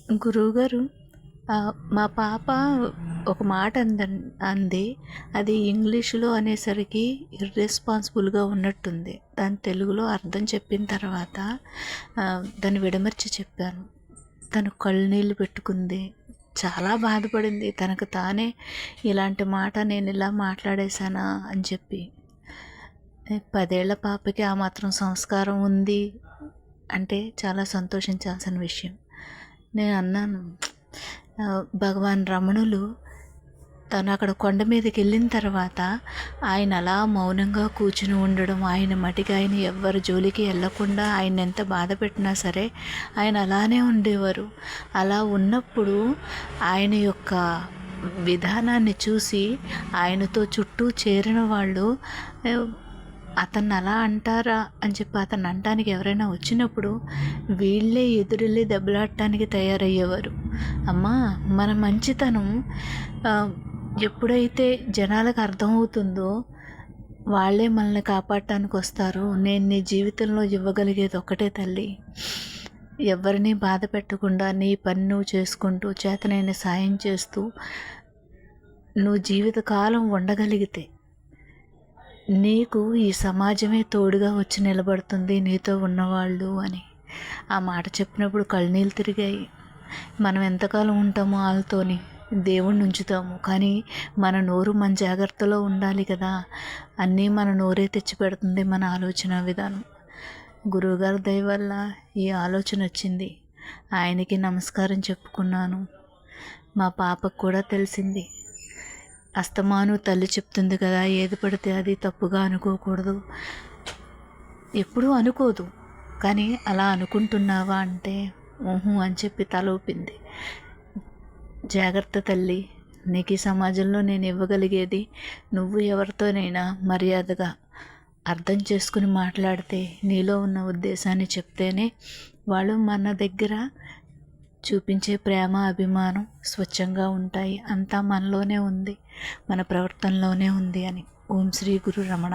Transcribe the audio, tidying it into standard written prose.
గురువుగారు, మా పాప ఒక మాట అంది. అది ఇంగ్లీష్‌లో అనేసరికి ఇర్రెస్పాన్సిబుల్‌గా ఉన్నట్టుంది. దాని తెలుగులో అర్థం చెప్పిన తర్వాత దాన్ని విడమర్చి చెప్పాను. తను కళ్ళనీళ్ళు పెట్టుకుంది. చాలా బాధపడింది. తనకు తానే ఇలాంటి మాట నేను ఇలా మాట్లాడేశానా అని చెప్పి. 10 ఏళ్ల పాపకి ఆ మాత్రం సంస్కారం ఉంది అంటే చాలా సంతోషించాల్సిన విషయం. నేను అన్నాను, భగవాన్ రమణులు తను అక్కడ కొండ మీదకి వెళ్ళిన తర్వాత ఆయన అలా మౌనంగా కూర్చుని ఉండడం, ఆయన మటికి ఆయన ఎవ్వరి జోలికి వెళ్ళకుండా ఆయన ఎంత బాధ పెట్టినా సరే ఆయన అలానే ఉండేవారు. అలా ఉన్నప్పుడు ఆయన యొక్క విధానాన్ని చూసి ఆయనతో చుట్టూ చేరిన వాళ్ళు అతన్ని అలా అంటారా అని చెప్పి అతన్ని అనటానికి ఎవరైనా వచ్చినప్పుడు వీళ్ళే ఎదురెళ్ళి దెబ్బలాడటానికి తయారయ్యేవారు. అమ్మా, మన మంచితనం ఎప్పుడైతే జనాలకు అర్థమవుతుందో వాళ్ళే మనల్ని కాపాడటానికి వస్తారు. నేను నీ జీవితంలో ఇవ్వగలిగేది ఒక్కటే తల్లి, ఎవరిని బాధ పెట్టకుండా నీ పని నువ్వు చేసుకుంటూ చేతనైన సాయం చేస్తూ నువ్వు జీవితకాలం ఉండగలిగితే నీకు ఈ సమాజమే తోడుగా వచ్చి నిలబడుతుంది, నీతో ఉన్నవాళ్ళు అని. ఆ మాట చెప్పినప్పుడు కళ్ళనీళ్ళు తిరిగాయి. మనం ఎంతకాలం ఉంటామో వాళ్ళతోని దేవుణ్ణి ఉంచుతాము, కానీ మన నోరు మన జాగ్రత్తలో ఉండాలి కదా. అన్నీ మన నోరే తెచ్చి పెడుతుంది మన ఆలోచన విధానం. గురువుగారి దయ వల్ల ఈ ఆలోచన వచ్చింది. ఆయనకి నమస్కారం చెప్పుకున్నాను. మా పాపకు కూడా తెలిసింది. అస్తమాను తల్లి చెప్తుంది కదా, ఏది పడితే అది తప్పుగా అనుకోకూడదు. ఎప్పుడూ అనుకోదు, కానీ అలా అనుకుంటున్నావా అంటే ఊహు అని చెప్పి తల ఊపింది. జాగ్రత్త తల్లి, నీకు ఈ సమాజంలో నేను ఇవ్వగలిగేది నువ్వు ఎవరితోనైనా మర్యాదగా అర్థం చేసుకుని మాట్లాడితే, నీలో ఉన్న ఉద్దేశాన్ని చెప్తేనే వాళ్ళు మన దగ్గర చూపించే ప్రేమ అభిమానం స్వచ్ఛంగా ఉంటాయి. అంతా మనలోనే ఉంది, మన ప్రవర్తనలోనే ఉంది అని. ఓం శ్రీ గురు రమణ.